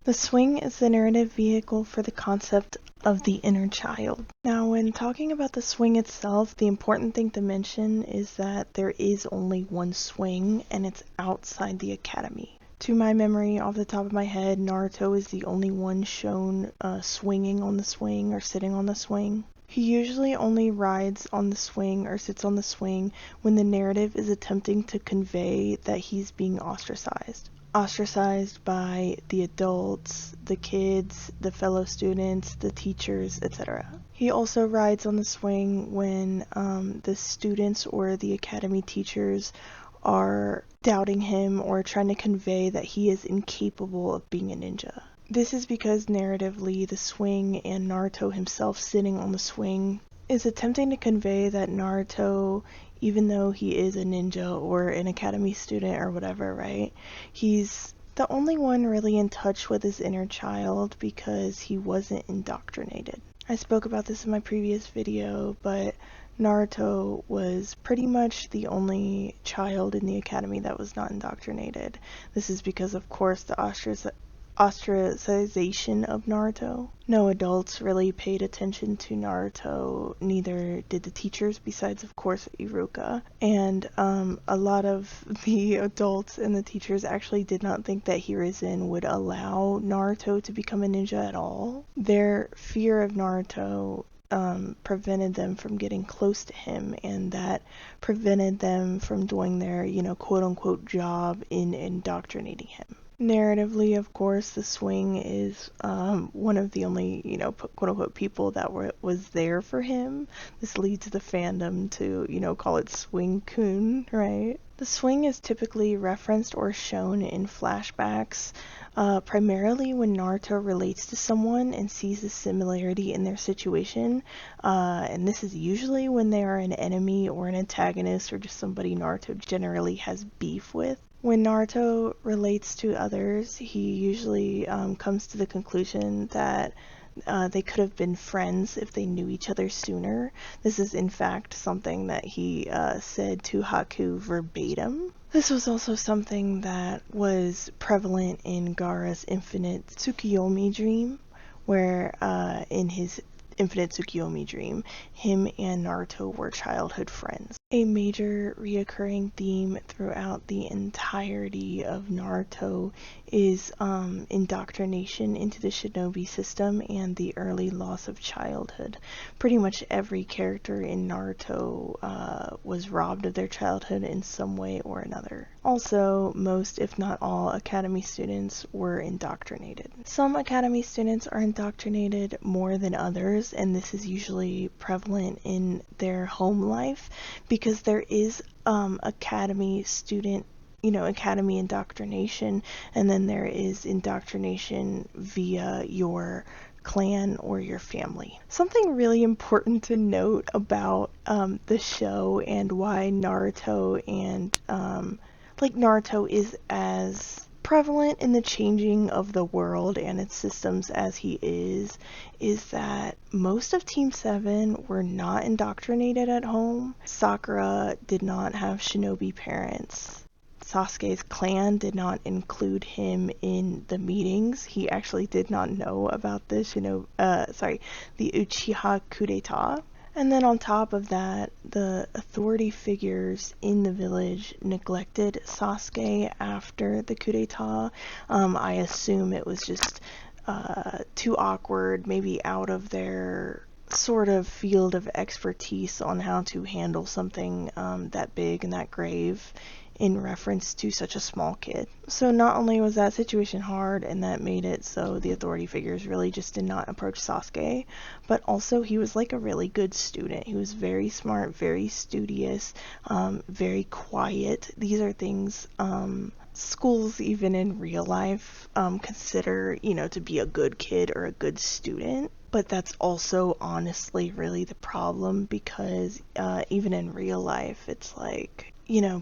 The swing is the narrative vehicle for the concept of the inner child. Now, when talking about the swing itself, the important thing to mention is that there is only one swing, and it's outside the academy. To my memory, off the top of my head, Naruto is the only one shown swinging on the swing or sitting on the swing. He usually only rides on the swing or sits on the swing when the narrative is attempting to convey that he's being ostracized. Ostracized by the adults, the kids, the fellow students, the teachers, etc. He also rides on the swing when the students or the academy teachers are doubting him or trying to convey that he is incapable of being a ninja. This is because narratively the swing and Naruto himself sitting on the swing is attempting to convey that Naruto, even though he is a ninja or an academy student or whatever, right, he's the only one really in touch with his inner child because he wasn't indoctrinated. I spoke about this in my previous video, but Naruto was pretty much the only child in the academy that was not indoctrinated. This is because, of course, the ostracization of Naruto. No adults really paid attention to Naruto, neither did the teachers, besides, of course, Iruka. And a lot of the adults and the teachers actually did not think that Hiruzen would allow Naruto to become a ninja at all. Their fear of Naruto prevented them from getting close to him, and that prevented them from doing their, quote-unquote job in indoctrinating him. Narratively, of course, the swing is one of the only, quote-unquote people that was there for him. This leads the fandom to, call it Swing-kun, right? The swing is typically referenced or shown in flashbacks, primarily when Naruto relates to someone and sees a similarity in their situation, and this is usually when they are an enemy or an antagonist or just somebody Naruto generally has beef with. When Naruto relates to others, he usually comes to the conclusion that they could have been friends if they knew each other sooner. This is in fact something that he said to Haku verbatim. This was also something that was prevalent in Gaara's infinite Tsukiyomi dream, where in his Infinite Tsukiyomi dream, him and Naruto were childhood friends. A major reoccurring theme throughout the entirety of Naruto is indoctrination into the shinobi system and the early loss of childhood. Pretty much every character in Naruto was robbed of their childhood in some way or another. Also, most, if not all, Academy students were indoctrinated. Some Academy students are indoctrinated more than others, and this is usually prevalent in their home life because there is Academy student academy indoctrination, and then there is indoctrination via your clan or your family. Something really important to note about the show and why Naruto and Naruto is as prevalent in the changing of the world and its systems as he is that most of Team 7 were not indoctrinated at home. Sakura did not have shinobi parents. Sasuke's clan did not include him in the meetings. He actually did not know about the the Uchiha coup d'etat. And then on top of that, the authority figures in the village neglected Sasuke after the coup d'etat. I assume it was just too awkward, maybe out of their sort of field of expertise on how to handle something that big and that grave in reference to such a small kid. So not only was that situation hard and that made it so the authority figures really just did not approach Sasuke, but also he was like a really good student. He was very smart, very studious, very quiet. These are things schools even in real life consider, to be a good kid or a good student. But that's also honestly really the problem because even in real life, it's like,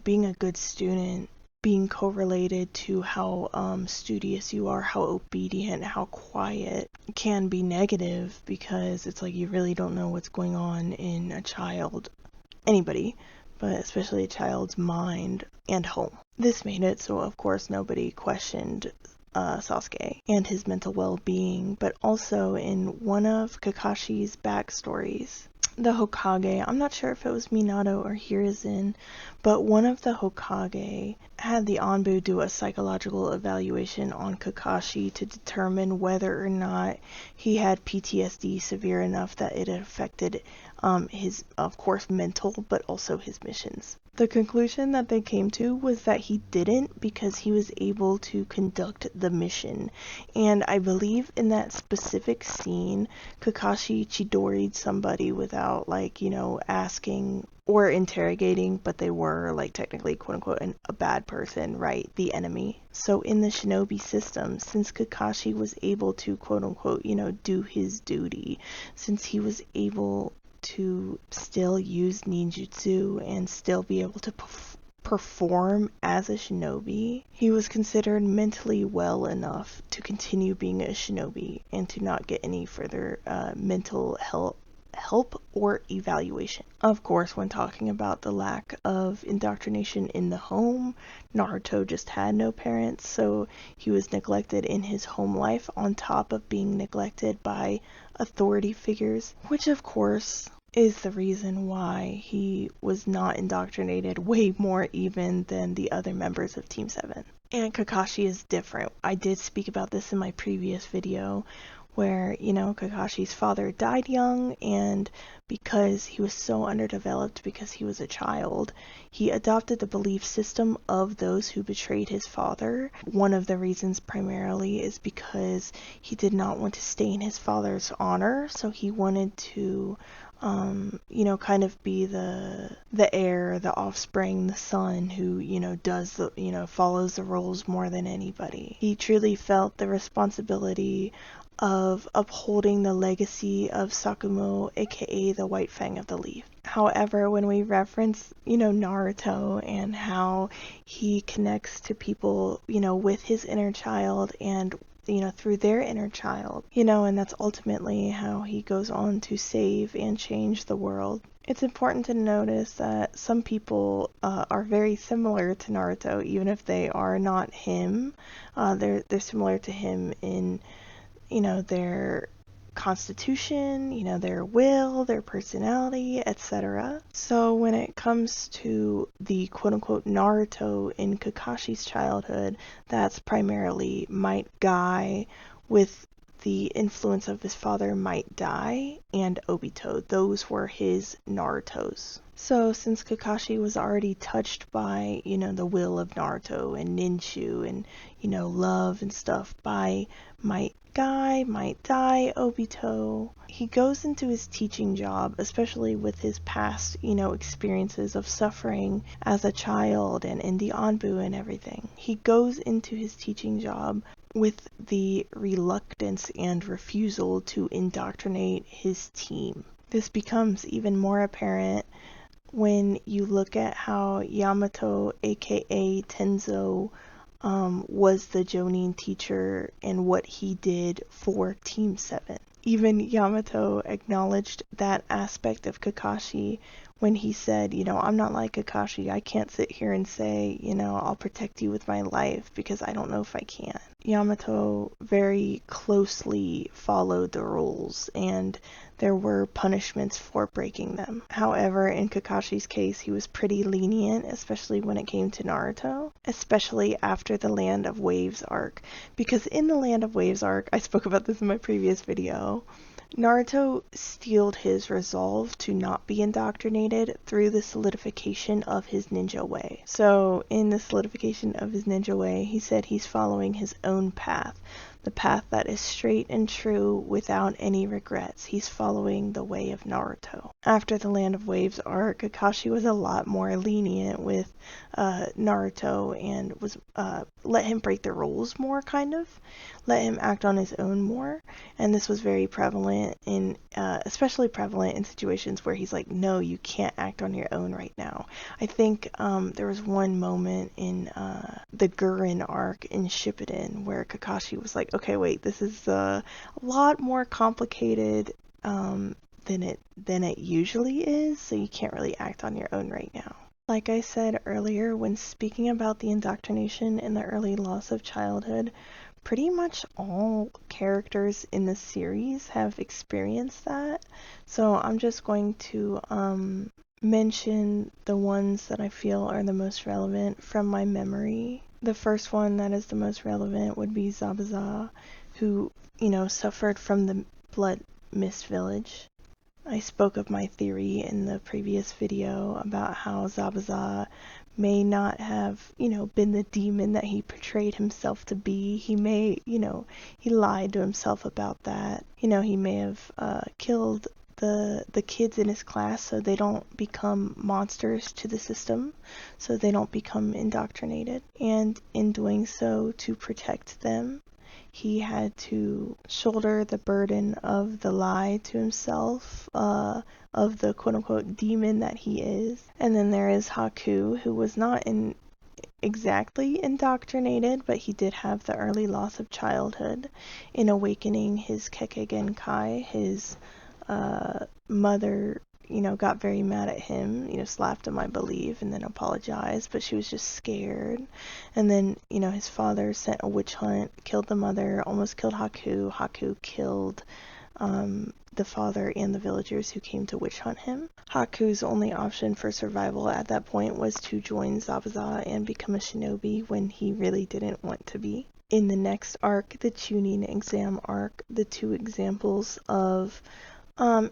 being a good student, being correlated to how studious you are, how obedient, how quiet can be negative because it's like you really don't know what's going on in a child, anybody, but especially a child's mind and home. This made it so, of course, nobody questioned Sasuke and his mental well-being, but also in one of Kakashi's backstories. The Hokage, I'm not sure if it was Minato or Hiruzen, but one of the Hokage had the Anbu do a psychological evaluation on Kakashi to determine whether or not he had PTSD severe enough that it affected his, of course, mental, but also his missions. The conclusion that they came to was that he didn't, because he was able to conduct the mission. And I believe in that specific scene, Kakashi Chidori'd somebody without, asking or interrogating, but they were, technically, quote-unquote, a bad person, right? The enemy. So in the shinobi system, since Kakashi was able to, quote-unquote, do his duty, since he was able to still use ninjutsu and still be able to perform as a shinobi, he was considered mentally well enough to continue being a shinobi and to not get any further mental help or evaluation. Of course, when talking about the lack of indoctrination in the home, Naruto just had no parents, so he was neglected in his home life on top of being neglected by authority figures, which of course is the reason why he was not indoctrinated way more even than the other members of Team 7. And Kakashi is different. I did speak about this in my previous video where, Kakashi's father died young, and because he was so underdeveloped because he was a child, he adopted the belief system of those who betrayed his father. One of the reasons primarily is because he did not want to stain his father's honor, so he wanted to kind of be the heir, the offspring, the son who, does the, follows the rules more than anybody. He truly felt the responsibility of upholding the legacy of Sakumo, aka the White Fang of the Leaf. However, when we reference, Naruto and how he connects to people, with his inner child and through their inner child, and that's ultimately how he goes on to save and change the world. It's important to notice that some people are very similar to Naruto, even if they are not him. They're similar to him in, their constitution, their will, their personality, etc. So when it comes to the quote-unquote Naruto in Kakashi's childhood, that's primarily Might Guy with the influence of his father Might Dai and Obito. Those were his Narutos. So since Kakashi was already touched by, the will of Naruto and Ninshu and, love and stuff by Might Guy, Might Dai, Obito, he goes into his teaching job, especially with his past, experiences of suffering as a child and in the Anbu and everything. He goes into his teaching job with the reluctance and refusal to indoctrinate his team. This becomes even more apparent when you look at how Yamato, aka Tenzo, was the Jonin teacher and what he did for Team 7. Even Yamato acknowledged that aspect of Kakashi when he said, I'm not like Kakashi. I can't sit here and say, I'll protect you with my life because I don't know if I can. Yamato very closely followed the rules, and there were punishments for breaking them. However, in Kakashi's case, he was pretty lenient, especially when it came to Naruto, especially after the Land of Waves arc. Because in the Land of Waves arc, I spoke about this in my previous video, Naruto steeled his resolve to not be indoctrinated through the solidification of his ninja way. So, in the solidification of his ninja way, he said he's following his own path. The path that is straight and true without any regrets. He's following the way of Naruto. After the Land of Waves arc, Kakashi was a lot more lenient with Naruto and was let him break the rules more, kind of. Let him act on his own more. And this was very prevalent in, especially prevalent in situations where he's like, no, you can't act on your own right now. I think there was one moment in the Gurren arc in Shippuden where Kakashi was like, okay, wait, this is a lot more complicated than it usually is, so you can't really act on your own right now. Like I said earlier, when speaking about the indoctrination in the early loss of childhood, pretty much all characters in the series have experienced that. So I'm just going to mention the ones that I feel are the most relevant from my memory. The first one that is the most relevant would be Zabuza, who, suffered from the Blood Mist Village. I spoke of my theory in the previous video about how Zabuza may not have, been the demon that he portrayed himself to be. He may, he lied to himself about that. He may have killed the kids in his class so they don't become monsters to the system, so they don't become indoctrinated. And in doing so, to protect them, he had to shoulder the burden of the lie to himself, of the quote-unquote demon that he is. And then there is Haku, who was not exactly indoctrinated, but he did have the early loss of childhood. In awakening his Kekkei Genkai, his mother, got very mad at him, slapped him, I believe, and then apologized, but she was just scared. And then, his father sent a witch hunt, killed the mother, almost killed Haku. Haku killed the father and the villagers who came to witch hunt him. Haku's only option for survival at that point was to join Zabuza and become a shinobi when he really didn't want to be. In the next arc, the Chunin exam arc, the two examples of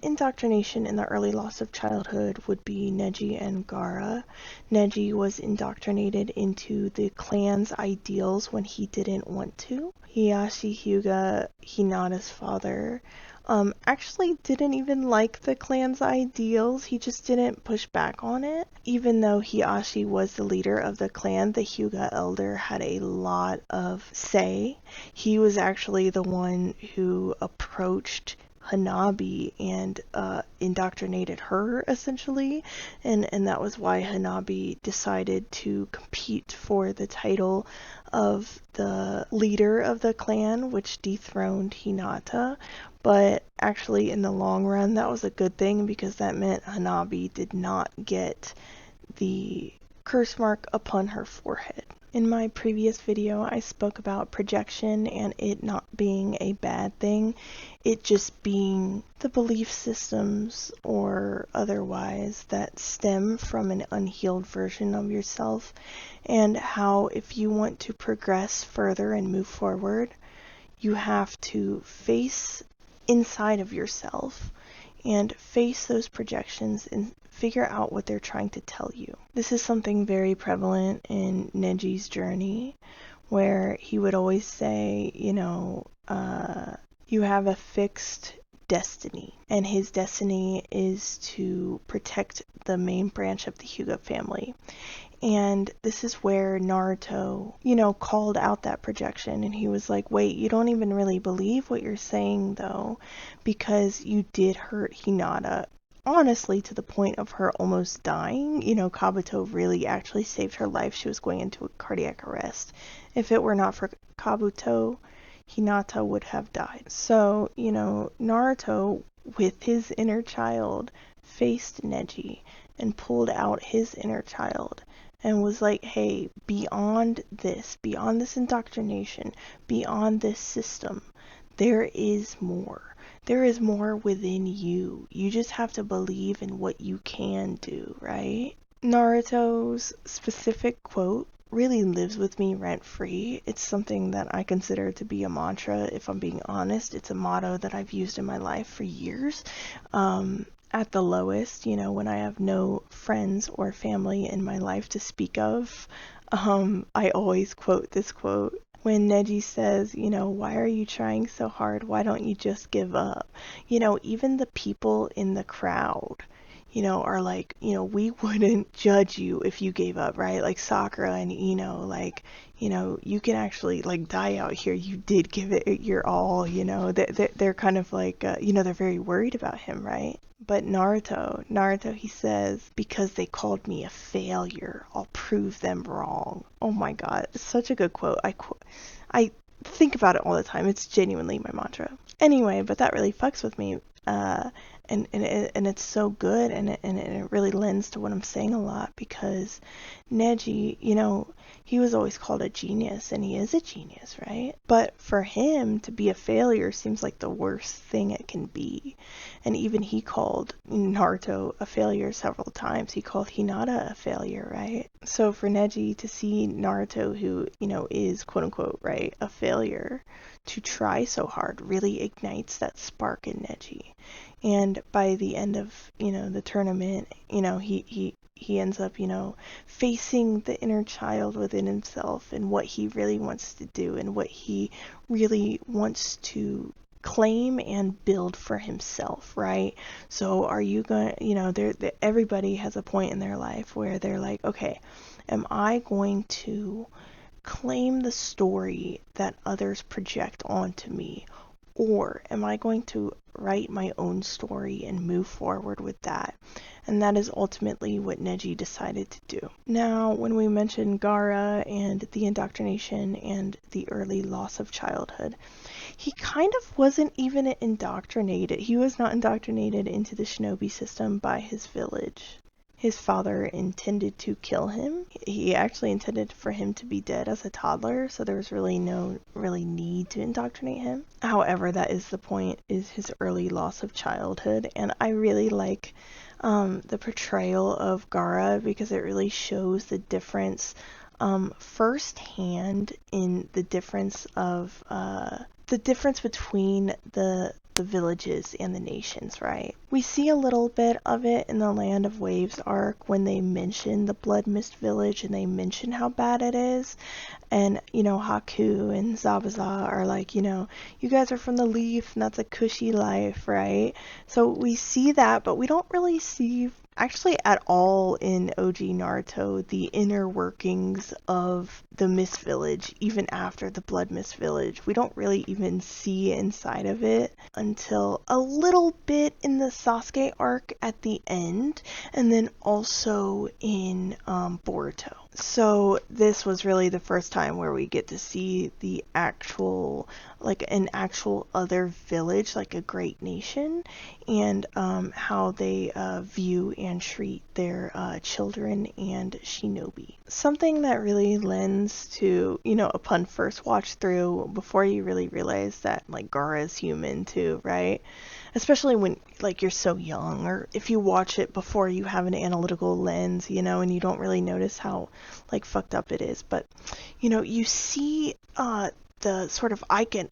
indoctrination in the early loss of childhood would be Neji and Gaara. Neji was indoctrinated into the clan's ideals when he didn't want to. Hiyashi Hyuga, Hinata's father, actually didn't even like the clan's ideals. He just didn't push back on it. Even though Hiyashi was the leader of the clan, the Hyuga elder had a lot of say. He was actually the one who approached Hanabi and indoctrinated her, essentially, and that was why Hanabi decided to compete for the title of the leader of the clan, which dethroned Hinata. But actually, in the long run, that was a good thing, because that meant Hanabi did not get the curse mark upon her forehead. In my previous video, I spoke about projection and it not being a bad thing, it just being the belief systems or otherwise that stem from an unhealed version of yourself, and how if you want to progress further and move forward, you have to face inside of yourself and face those projections and figure out what they're trying to tell you. This is something very prevalent in Neji's journey, where he would always say, you have a fixed destiny, and his destiny is to protect the main branch of the Hyuga family. And this is where Naruto, called out that projection, and he was like, wait, you don't even really believe what you're saying, though, because you did hurt Hinata, honestly, to the point of her almost dying. Kabuto really actually saved her life. She was going into a cardiac arrest. If it were not for Kabuto, Hinata would have died. So, Naruto, with his inner child, faced Neji and pulled out his inner child and was like, hey, beyond this indoctrination, beyond this system, there is more. There is more within you. You just have to believe in what you can do, right? Naruto's specific quote really lives with me rent-free. It's something that I consider to be a mantra, if I'm being honest. It's a motto that I've used in my life for years. At the lowest, when I have no friends or family in my life to speak of, I always quote this quote. When Neji says, why are you trying so hard? Why don't you just give up? Even the people in the crowd, are like, we wouldn't judge you if you gave up, right? Like Sakura and Ino, like, you can actually, like, die out here. You did give it your all, they're kind of like, they're very worried about him, right? But Naruto, he says, because they called me a failure, I'll prove them wrong. Oh my god, it's such a good quote. I think about it all the time. It's genuinely my mantra. Anyway, but that really fucks with me. and it's so good, and it really lends to what I'm saying a lot, because Neji, he was always called a genius, and he is a genius, right? But for him to be a failure seems like the worst thing it can be. And even he called Naruto a failure several times. He called Hinata a failure, right? So for Neji to see Naruto, who, is quote unquote, right, a failure, to try so hard really ignites that spark in Neji. And by the end of, the tournament, he ends up, facing the inner child within himself and what he really wants to do and what he really wants to claim and build for himself, right? So are you going to, everybody has a point in their life where they're like, okay, am I going to claim the story that others project onto me, or am I going to write my own story and move forward with that? And that is ultimately what Neji decided to do. Now, when we mention Gaara and the indoctrination and the early loss of childhood, he kind of wasn't even indoctrinated. He was not indoctrinated into the shinobi system by his village. His father intended to kill him. He actually intended for him to be dead as a toddler, so there was really no need to indoctrinate him. However, that is the point, is his early loss of childhood, and I really like the portrayal of Gaara, because it really shows the difference firsthand in the difference between the villages and the nations, right? We see a little bit of it in the Land of Waves arc when they mention the Blood Mist Village and they mention how bad it is. And, Haku and Zabuza are like, you guys are from the Leaf and that's a cushy life, right? So we see that, but we don't really see actually at all in OG Naruto the inner workings of the Mist Village, even after the Blood Mist Village. We don't really even see inside of it until a little bit in the Sasuke arc at the end, and then also in Boruto. So this was really the first time where we get to see the actual, an actual other village, like a great nation, and how they view and treat their children and shinobi. Something that really lends to, upon first watch through, before you really realize that, Gaara is human too, right? Especially when, you're so young, or if you watch it before you have an analytical lens, and you don't really notice how, fucked up it is. But, you see the sort of icon,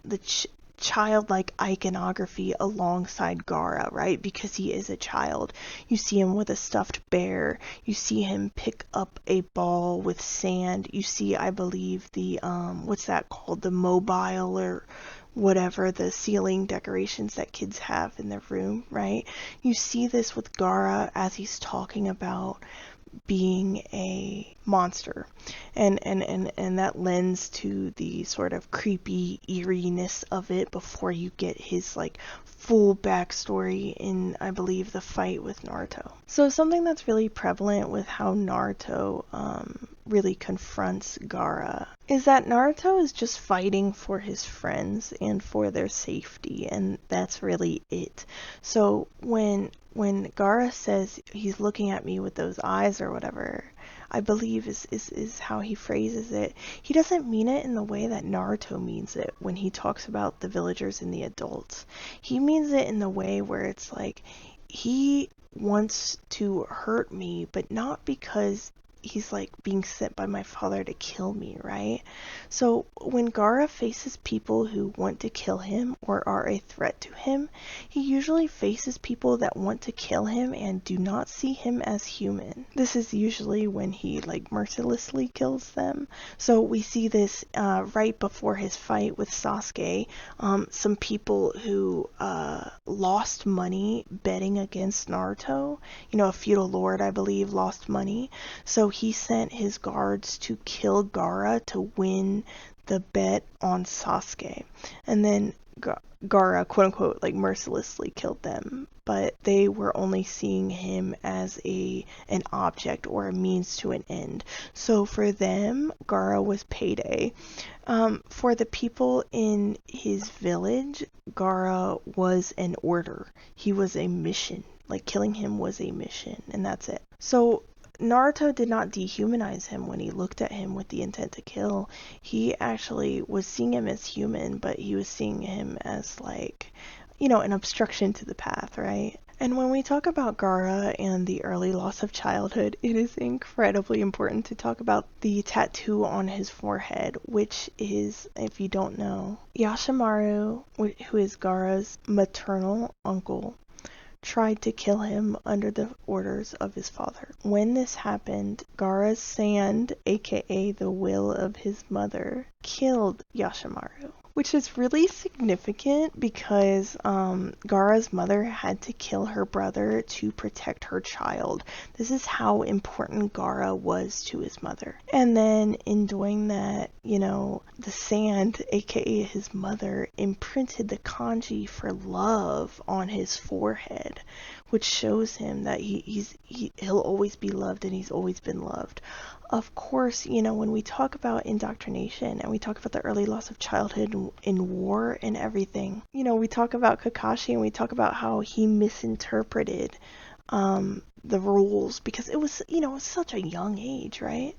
childlike iconography alongside Gaara, right? Because he is a child. You see him with a stuffed bear. You see him pick up a ball with sand. You see, I believe, the, what's that called? The mobile or whatever, the ceiling decorations that kids have in their room, right? You see this with Gaara as he's talking about being a monster, and that lends to the sort of creepy eeriness of it before you get his full backstory in, I believe, the fight with Naruto. So something that's really prevalent with how Naruto really confronts Gaara is that Naruto is just fighting for his friends and for their safety, and that's really it. So when Gaara says he's looking at me with those eyes or whatever, I believe is how he phrases it, he doesn't mean it in the way that Naruto means it when he talks about the villagers and the adults. He means it in the way where it's he wants to hurt me, but not because he's being sent by my father to kill me, right? So when Gaara faces people who want to kill him or are a threat to him, he usually faces people that want to kill him and do not see him as human. This is usually when he mercilessly kills them. So we see this right before his fight with Sasuke. Some people who lost money betting against Naruto, a feudal lord, I believe, lost money. So he sent his guards to kill Gaara to win the bet on Sasuke. And then Gaara, quote unquote, mercilessly killed them. But they were only seeing him as an object or a means to an end. So for them, Gaara was payday. For the people in his village, Gaara was an order. He was a mission. Like, killing him was a mission, and that's it. So Naruto did not dehumanize him when he looked at him with the intent to kill. He actually was seeing him as human, but he was seeing him as, like, an obstruction to the path, right? And when we talk about Gaara and the early loss of childhood, it is incredibly important to talk about the tattoo on his forehead, which is, if you don't know, Yashimaru, who is Gaara's maternal uncle, tried to kill him under the orders of his father. When this happened, Gaara's sand, aka the will of his mother, killed Yashimaru, which is really significant because Gaara's mother had to kill her brother to protect her child. This is how important Gaara was to his mother. And then in doing that, the sand, aka his mother, imprinted the kanji for love on his forehead, which shows him that he'll always be loved, and he's always been loved. Of course, when we talk about indoctrination and we talk about the early loss of childhood in war and everything, we talk about Kakashi and we talk about how he misinterpreted the rules because it was, such a young age, right?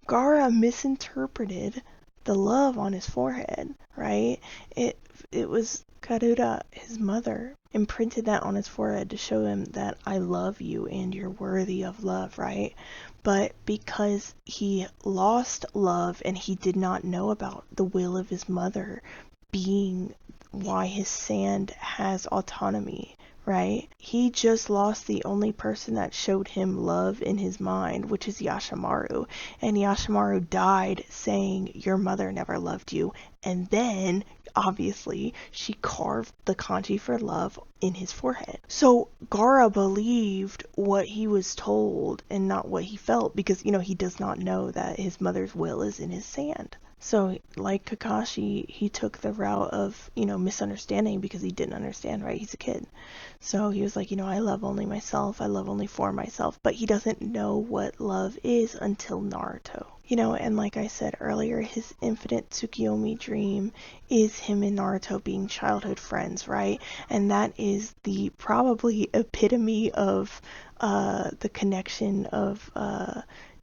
Gaara misinterpreted the love on his forehead, right? It was Karuta, his mother, imprinted that on his forehead to show him that I love you and you're worthy of love, right? But because he lost love and he did not know about the will of his mother being why his sand has autonomy, right? He just lost the only person that showed him love in his mind, which is Yashimaru. And Yashimaru died saying, your mother never loved you. And then, obviously, she carved the kanji for love in his forehead. So Gaara believed what he was told and not what he felt because, he does not know that his mother's will is in his sand. So, like Kakashi, he took the route of, misunderstanding because he didn't understand, right? He's a kid. So he was like, I love only myself. I love only for myself. But he doesn't know what love is until Naruto. And like I said earlier, his infinite Tsukiyomi dream is him and Naruto being childhood friends, right? And that is the probably epitome of the connection of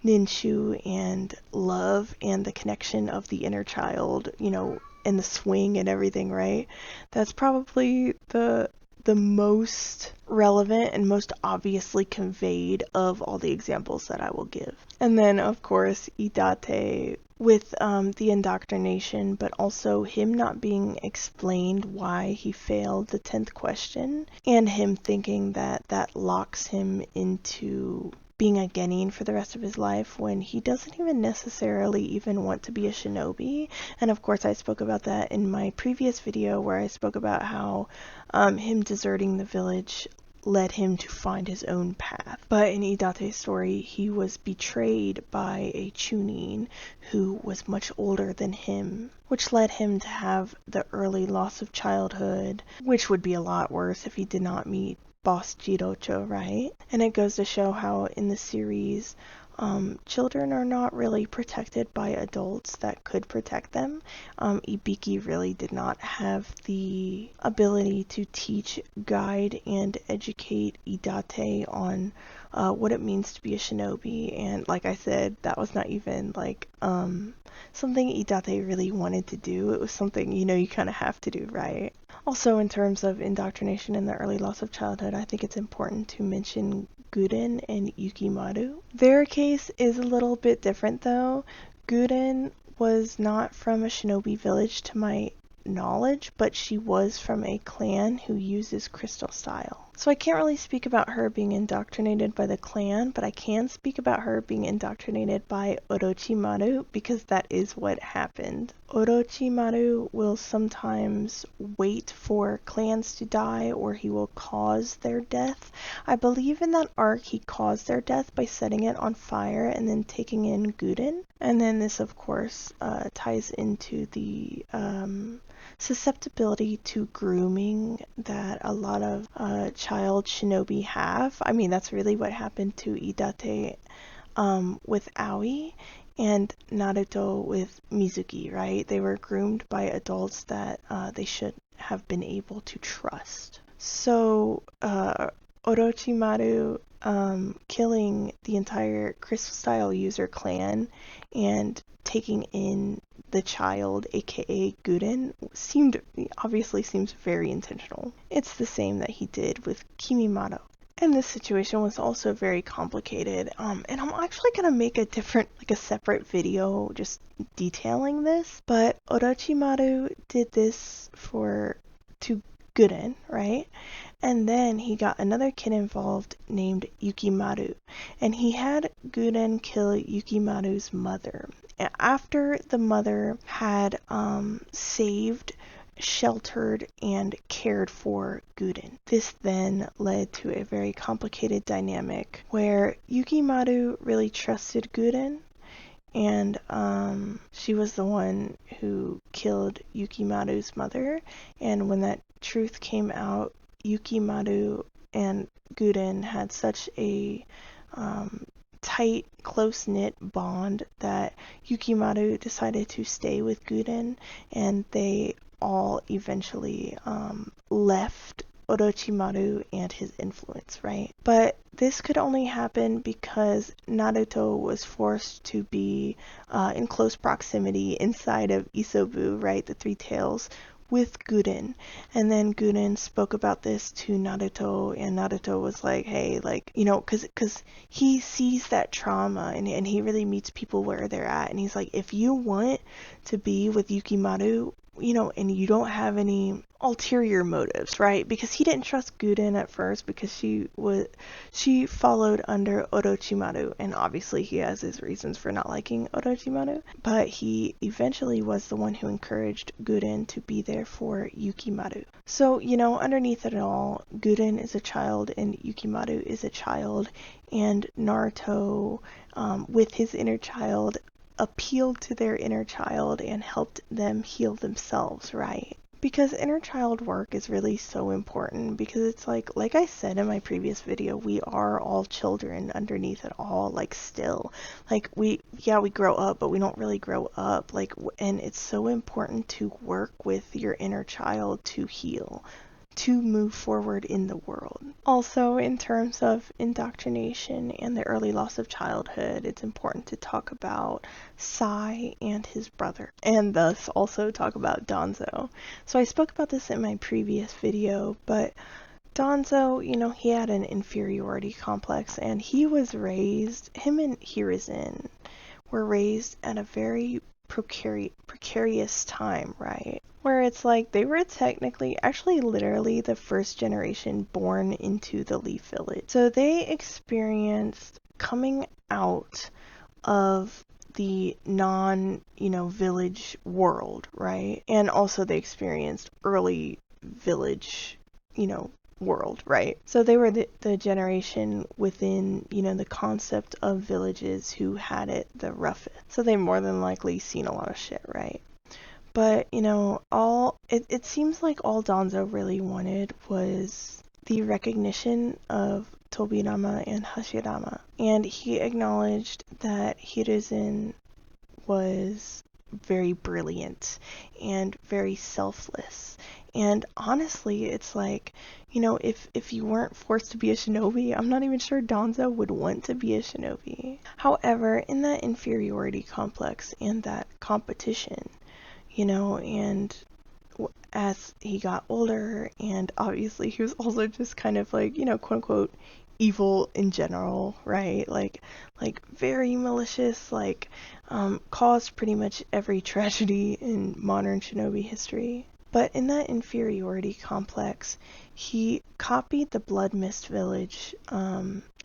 Ninshu and love and the connection of the inner child, and the swing and everything, right? That's probably the most relevant and most obviously conveyed of all the examples that I will give. And then, of course, Idate with the indoctrination, but also him not being explained why he failed the 10th question, and him thinking that that locks him into being a genin for the rest of his life when he doesn't even necessarily even want to be a shinobi. And of course I spoke about that in my previous video where I spoke about how him deserting the village led him to find his own path. But in Idate's story, he was betrayed by a chunin who was much older than him, which led him to have the early loss of childhood, which would be a lot worse if he did not meet Boss Jirocho, right? And it goes to show how in the series, children are not really protected by adults that could protect them. Ibiki really did not have the ability to teach, guide, and educate Idate on what it means to be a shinobi. And like I said, that was not even like something Idate really wanted to do. It was something, you kind of have to do, right? Also, in terms of indoctrination and the early loss of childhood, I think it's important to mention Guden and Yukimaru. Their case is a little bit different though. Guden was not from a shinobi village to my knowledge, but she was from a clan who uses crystal style. So I can't really speak about her being indoctrinated by the clan, but I can speak about her being indoctrinated by Orochimaru because that is what happened. Orochimaru will sometimes wait for clans to die or he will cause their death. I believe in that arc he caused their death by setting it on fire and then taking in Guden. And then this of course ties into the susceptibility to grooming that a lot of child shinobi have. I mean, that's really what happened to Idate with Aoi and Naruto with Mizuki, right? They were groomed by adults that they should have been able to trust. So, Orochimaru killing the entire Crystal Style user clan and taking in the child, aka Guden, obviously seems very intentional. It's the same that he did with Kimimaro. And this situation was also very complicated. And I'm actually gonna make a separate video just detailing this. But Orochimaru did this to Guden, right? And then he got another kid involved named Yukimaru. And he had Guden kill Yukimaru's mother. After the mother had saved, sheltered, and cared for Guden. This then led to a very complicated dynamic where Yukimaru really trusted Guden, and she was the one who killed Yukimaru's mother. And when that truth came out, Yukimaru and Guden had such a tight, close-knit bond that Yukimaru decided to stay with Guden, and they all eventually left Orochimaru and his influence, right? But this could only happen because Naruto was forced to be in close proximity inside of Isobu, right? The Three Tails, with Guden. And then Guden spoke about this to Naruto, and Naruto was like, hey, like, you know, because he sees that trauma, and he really meets people where they're at, and he's like, if you want to be with Yukimaru, you know, and you don't have any ulterior motives, right? Because he didn't trust Guden at first because she followed under Orochimaru, and obviously he has his reasons for not liking Orochimaru, but he eventually was the one who encouraged Guden to be there for Yukimaru. So, you know, underneath it all, Guden is a child and Yukimaru is a child, and Naruto, with his inner child, appealed to their inner child and helped them heal themselves, right? Because inner child work is really so important, because it's like I said in my previous video, we are all children underneath it all, like still. Like we grow up, but we don't really grow up. Like, and it's so important to work with your inner child to heal, to move forward in the world. Also, in terms of indoctrination and the early loss of childhood, it's important to talk about Sai and his brother, and thus also talk about Danzo. So I spoke about this in my previous video, but Danzo, you know, he had an inferiority complex, and him and Hiruzen were raised at a very precarious time, right? Where it's like they were actually literally the first generation born into the Leaf Village. So they experienced coming out of the village world, right? And also they experienced early village, world, right? So they were the generation within, the concept of villages who had it the roughest. So they more than likely seen a lot of shit, right? But, it seems like all Danzo really wanted was the recognition of Tobirama and Hashirama. And he acknowledged that Hiruzen was very brilliant and very selfless. And honestly, it's like, if you weren't forced to be a shinobi, I'm not even sure Danzo would want to be a shinobi. However, in that inferiority complex and that competition, and as he got older, and obviously he was also just kind of like, quote unquote, evil in general, right? Like very malicious, caused pretty much every tragedy in modern shinobi history. But in that inferiority complex, he copied the Blood Mist Village,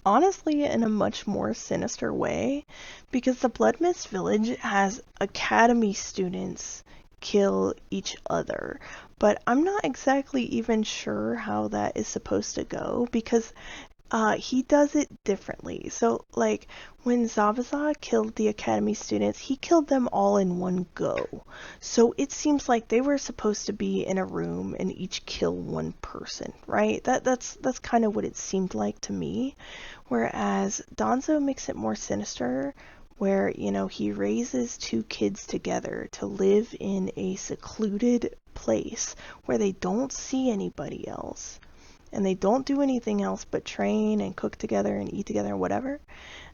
honestly in a much more sinister way, because the Blood Mist Village has academy students kill each other. But I'm not exactly even sure how that is supposed to go, because he does it differently. So, when Zabuza killed the academy students, he killed them all in one go. So it seems like they were supposed to be in a room and each kill one person, right? That's kind of what it seemed like to me. Whereas Danzo makes it more sinister, where, he raises two kids together to live in a secluded place where they don't see anybody else. And they don't do anything else but train and cook together and eat together and whatever.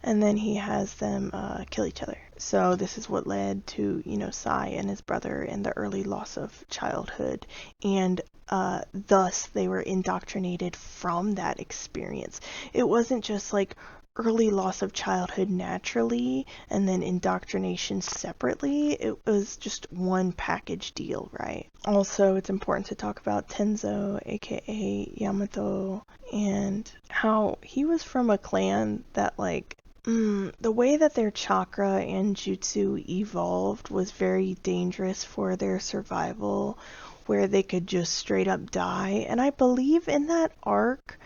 And then he has them kill each other. So this is what led to, Sai and his brother and the early loss of childhood. And thus they were indoctrinated from that experience. It wasn't just like early loss of childhood naturally and then indoctrination separately. It was just one package deal, right? Also, it's important to talk about Tenzo, aka Yamato, and how he was from a clan that, like, the way that their chakra and jutsu evolved was very dangerous for their survival, where they could just straight up die. And I believe in that arc,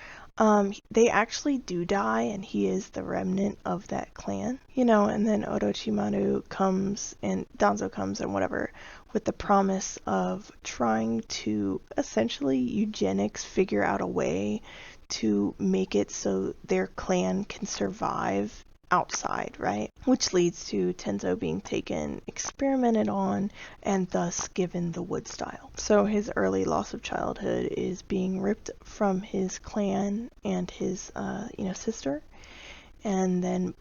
they actually do die, and he is the remnant of that clan. And then Orochimaru comes, and Danzo comes, and whatever, with the promise of trying to essentially eugenics figure out a way to make it so their clan can survive outside, right? Which leads to Tenzo being taken, experimented on, and thus given the wood style. So his early loss of childhood is being ripped from his clan and his, sister, and then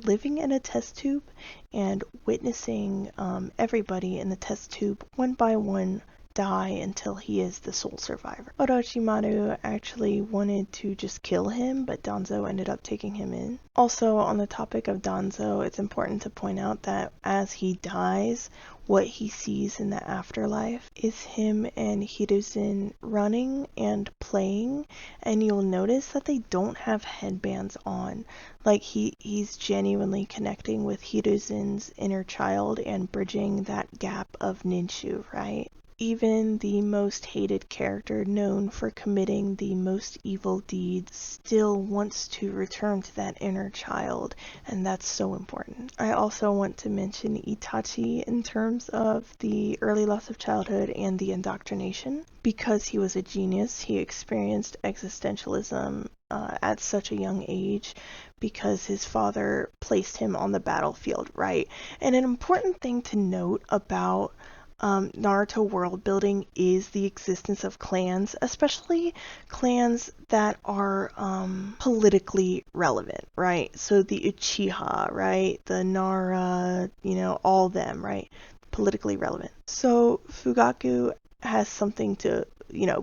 living in a test tube and witnessing everybody in the test tube one by one die until he is the sole survivor. Orochimaru actually wanted to just kill him, but Danzo ended up taking him in. Also, on the topic of Danzo, it's important to point out that as he dies, what he sees in the afterlife is him and Hiruzen running and playing, and you'll notice that they don't have headbands on. Like, he's genuinely connecting with Hiruzen's inner child and bridging that gap of Ninshu, right? Even the most hated character known for committing the most evil deeds still wants to return to that inner child, and that's so important. I also want to mention Itachi in terms of the early loss of childhood and the indoctrination. Because he was a genius, he experienced existentialism at such a young age because his father placed him on the battlefield, right? And an important thing to note about Naruto world building is the existence of clans, especially clans that are politically relevant, right? So the Uchiha, right? The Nara, all them, right? Politically relevant. So Fugaku has something to,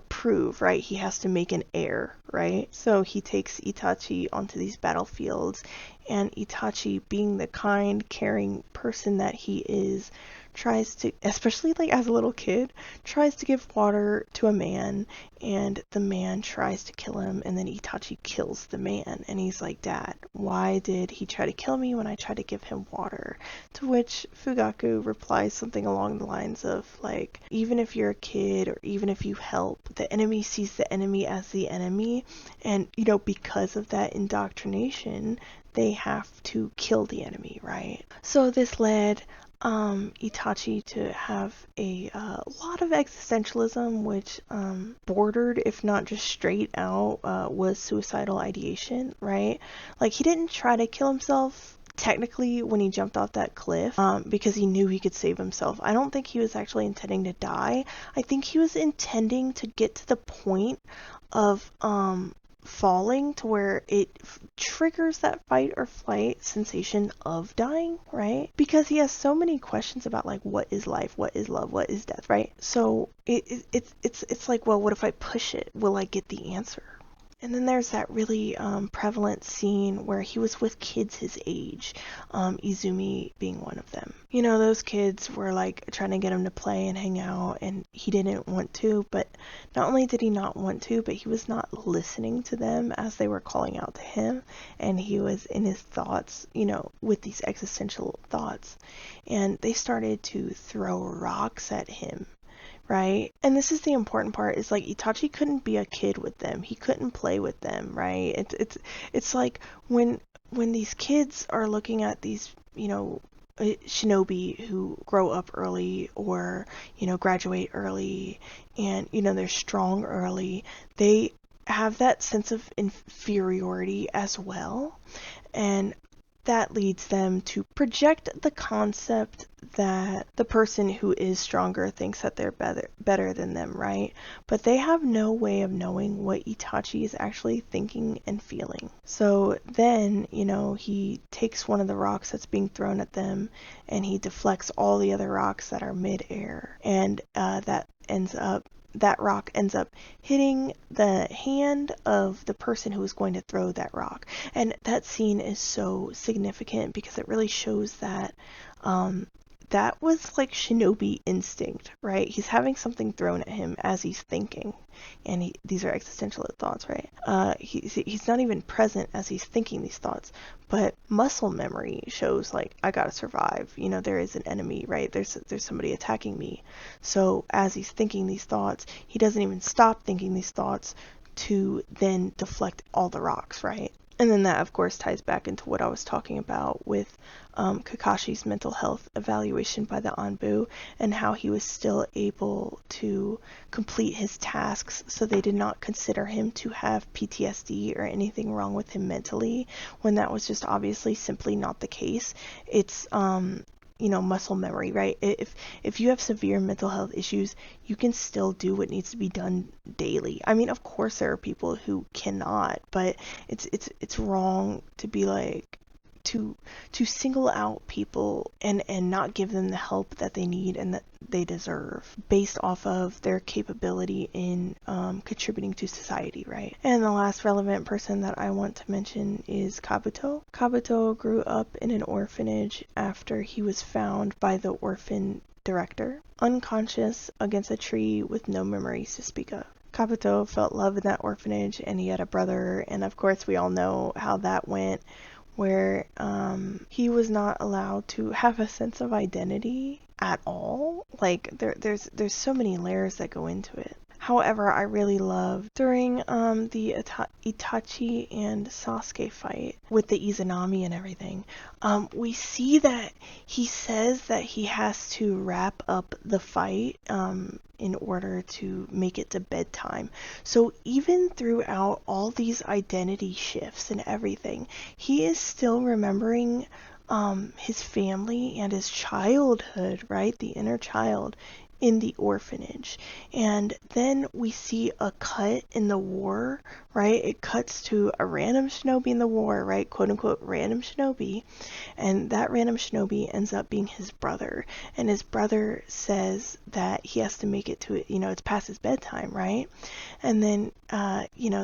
prove, right? He has to make an heir, right? So he takes Itachi onto these battlefields, and Itachi, being the kind, caring person that he is, tries to, especially like as a little kid, tries to give water to a man, and the man tries to kill him, and then Itachi kills the man, and he's like, Dad, why did he try to kill me when I tried to give him water? To which Fugaku replies something along the lines of, like, even if you're a kid or even if you help, the enemy sees the enemy as the enemy, and because of that indoctrination, they have to kill the enemy, right? So this led Itachi to have a lot of existentialism, which bordered, if not just straight out, was suicidal ideation, right? Like, he didn't try to kill himself technically when he jumped off that cliff because he knew he could save himself. I don't think he was actually intending to die. I think he was intending to get to the point of falling to where it triggers that fight or flight sensation of dying, right? Because he has so many questions about, like, what is life, what is love, what is death, right? So it's like, well, what if I push it? Will I get the answer? And then there's that really prevalent scene where he was with kids his age, Izumi being one of them. Those kids were like trying to get him to play and hang out, and he didn't want to, but not only did he not want to, but he was not listening to them as they were calling out to him, and he was in his thoughts, with these existential thoughts, and they started to throw rocks at him. Right? And this is the important part, is like Itachi couldn't be a kid with them. He couldn't play with them, right? It's like when these kids are looking at these, shinobi who grow up early or, graduate early, and, they're strong early, they have that sense of inferiority as well. And that leads them to project the concept that the person who is stronger thinks that they're better than them, right? But they have no way of knowing what Itachi is actually thinking and feeling. So then, he takes one of the rocks that's being thrown at them and he deflects all the other rocks that are mid-air. And that rock ends up hitting the hand of the person who is going to throw that rock. And that scene is so significant because it really shows that that was like shinobi instinct, right? He's having something thrown at him as he's thinking. And these are existential thoughts, right? He's not even present as he's thinking these thoughts. But muscle memory shows like, I gotta survive. There is an enemy, right? There's somebody attacking me. So as he's thinking these thoughts, he doesn't even stop thinking these thoughts to then deflect all the rocks, right? And then that, of course, ties back into what I was talking about with Kakashi's mental health evaluation by the Anbu and how he was still able to complete his tasks, so they did not consider him to have PTSD or anything wrong with him mentally, when that was just obviously simply not the case. It's muscle memory, right? If you have severe mental health issues, you can still do what needs to be done daily. I mean, of course there are people who cannot, but it's wrong to be like to single out people and not give them the help that they need and that they deserve based off of their capability in contributing to society, right? And the last relevant person that I want to mention is Kabuto. Kabuto grew up in an orphanage after he was found by the orphan director, unconscious against a tree with no memories to speak of. Kabuto felt love in that orphanage, and he had a brother, and of course we all know how that went, where he was not allowed to have a sense of identity at all. Like there's so many layers that go into it. However, I really love during the Itachi and Sasuke fight with the Izanami and everything, we see that he says that he has to wrap up the fight in order to make it to bedtime. So even throughout all these identity shifts and everything, he is still remembering his family and his childhood, right? The inner child in the orphanage. And then we see a cut in the war, right? It cuts to a random shinobi in the war, right? Quote unquote random shinobi. And that random shinobi ends up being his brother. And his brother says that he has to make it to it, it's past his bedtime, right? And then,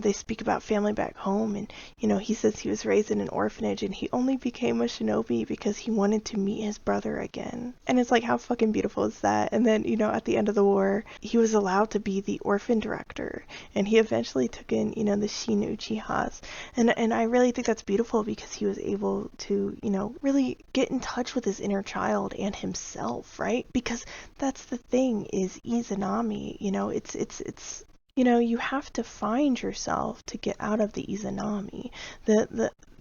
they speak about family back home. And, he says he was raised in an orphanage and he only became a shinobi because he wanted to meet his brother again. And it's like, how fucking beautiful is that? And then, at the end of the war, he was allowed to be the orphan director. And he eventually took in, the Shin Uchihas. And I really think that's beautiful because he was able to, really get in touch with his inner child and himself, right? Because that's the thing is Izanami, it's you have to find yourself to get out of the Izanami.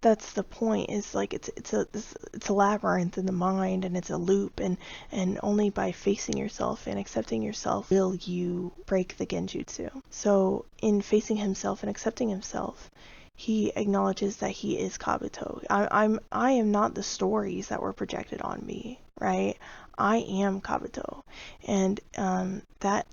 That's the point, is like it's a labyrinth in the mind, and it's a loop, and only by facing yourself and accepting yourself will you break the genjutsu. So in facing himself and accepting himself, he acknowledges that he is Kabuto. I am not the stories that were projected on me, right? I am Kabuto. And that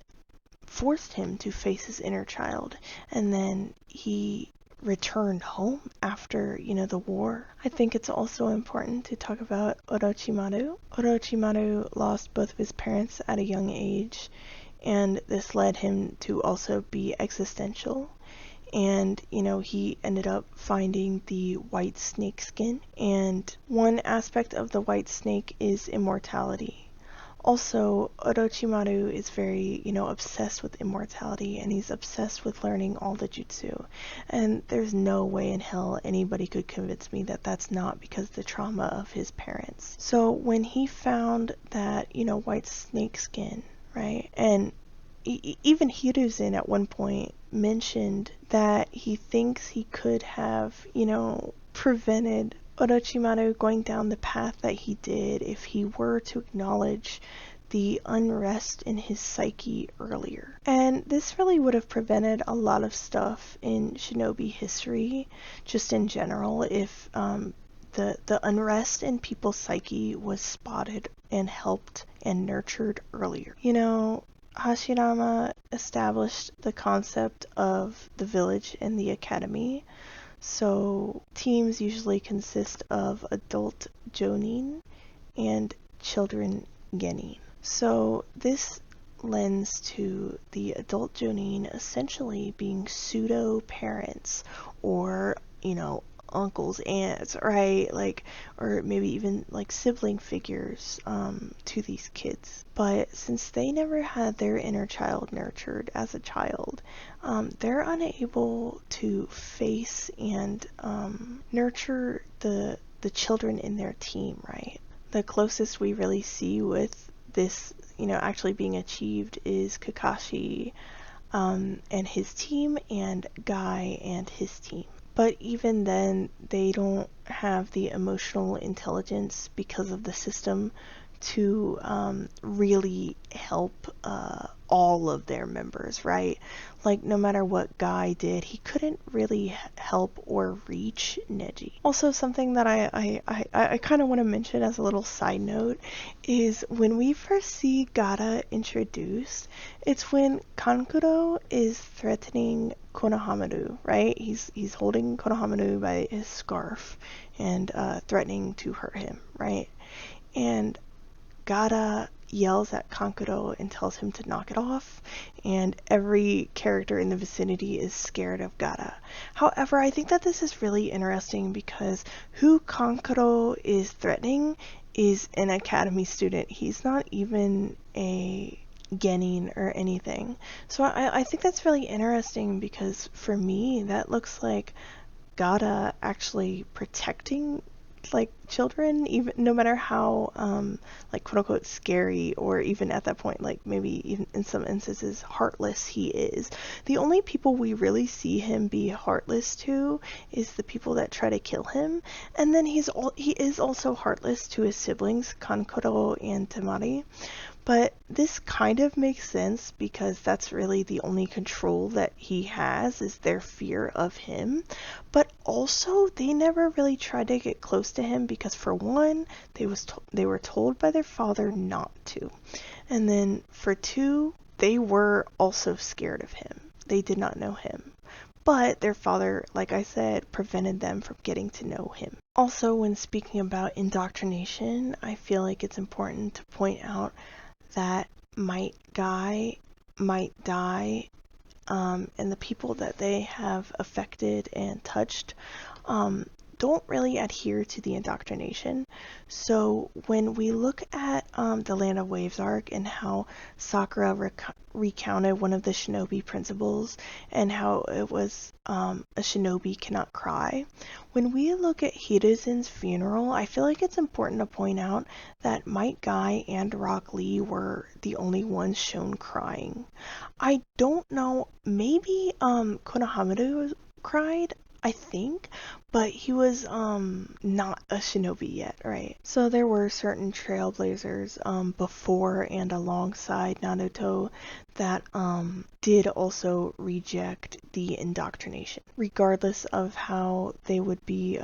forced him to face his inner child. And then he returned home after, the war. I think it's also important to talk about Orochimaru. Orochimaru lost both of his parents at a young age, and this led him to also be existential. And, he ended up finding the white snake skin. And one aspect of the white snake is immortality. Also, Orochimaru is very, obsessed with immortality, and he's obsessed with learning all the jutsu. And there's no way in hell anybody could convince me that that's not because of the trauma of his parents. So when he found that, white snake skin, right, and even Hiruzen at one point mentioned that he thinks he could have, prevented Orochimaru going down the path that he did if he were to acknowledge the unrest in his psyche earlier. And this really would have prevented a lot of stuff in shinobi history, just in general, if the unrest in people's psyche was spotted and helped and nurtured earlier. You know, Hashirama established the concept of the village and the academy. So teams usually consist of adult jonin and children genin. So this lends to the adult jonin essentially being pseudo parents, or uncles, aunts, right? Like, or maybe even like sibling figures to these kids. But since they never had their inner child nurtured as a child, they're unable to face and nurture the children in their team, right? The closest we really see with this, actually being achieved is Kakashi and his team, and Guy and his team. But even then, they don't have the emotional intelligence because of the system to really help all of their members, right? Like, no matter what Guy did, he couldn't really help or reach Neji. Also, something that I kind of want to mention as a little side note is when we first see Gaara introduced, it's when Kankuro is threatening Konohamaru, right? He's holding Konohamaru by his scarf and threatening to hurt him, right? And Gaara yells at Kankuro and tells him to knock it off, and every character in the vicinity is scared of Gaara. However, I think that this is really interesting because who Kankuro is threatening is an academy student. He's not even a genin or anything. So I think that's really interesting because for me, that looks like Gaara actually protecting like children, even no matter how like quote unquote scary, or even at that point like maybe even in some instances heartless he is. The only people we really see him be heartless to is the people that try to kill him, and then he is also heartless to his siblings Kankuro and Temari. But this kind of makes sense because that's really the only control that he has, is their fear of him. But also, they never really tried to get close to him because, for one, they were told by their father not to. And then, for two, they were also scared of him. They did not know him. But their father, like I said, prevented them from getting to know him. Also, when speaking about indoctrination, I feel like it's important to point out that Guy might die, and the people that they have affected and touched don't really adhere to the indoctrination. So when we look at the Land of Waves arc and how Sakura recounted one of the shinobi principles and how it was a shinobi cannot cry, when we look at Hiruzen's funeral, I feel like it's important to point out that Might Guy and Rock Lee were the only ones shown crying. I don't know, maybe Konohamaru cried, I think, but he was not a shinobi yet, right? So there were certain trailblazers before and alongside Naruto that did also reject the indoctrination, regardless of how they would be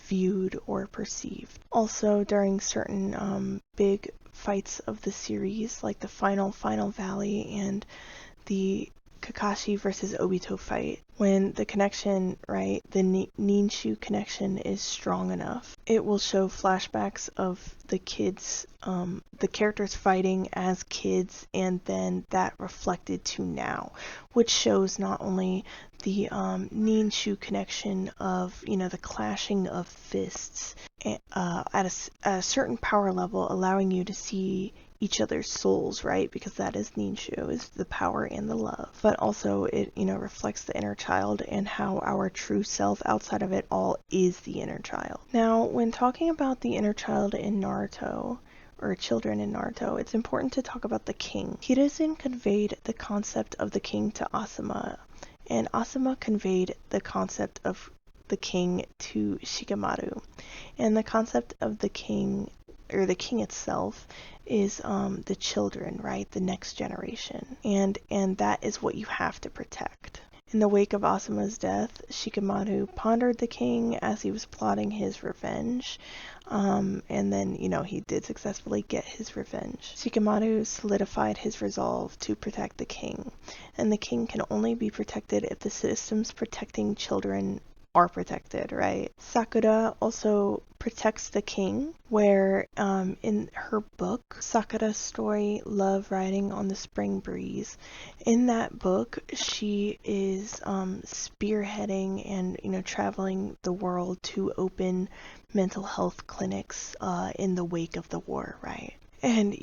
viewed or perceived. Also, during certain big fights of the series, like the final Valley and the Kakashi versus Obito fight, when the connection, right, the Ninshu connection is strong enough, it will show flashbacks of the kids, the characters fighting as kids, and then that reflected to now, which shows not only the Ninshu connection of, the clashing of fists at a certain power level, allowing you to see each other's souls, right? Because that is Ninshu, is the power and the love. But also it, reflects the inner child and how our true self outside of it all is the inner child. Now, when talking about the inner child in Naruto, or children in Naruto, it's important to talk about the king. Hiruzen conveyed the concept of the king to Asuma, and Asuma conveyed the concept of the king to Shikamaru. And the concept of the king, or the king itself, is the children, right? The next generation. And that is what you have to protect. In the wake of Asuma's death, Shikamaru pondered the king as he was plotting his revenge. And then, he did successfully get his revenge. Shikamaru solidified his resolve to protect the king. And the king can only be protected if the systems protecting children are protected, right? Sakura also protects the king, where in her book, Sakura's story, Love Riding on the Spring Breeze, in that book, she is spearheading and, traveling the world to open mental health clinics in the wake of the war, right? And,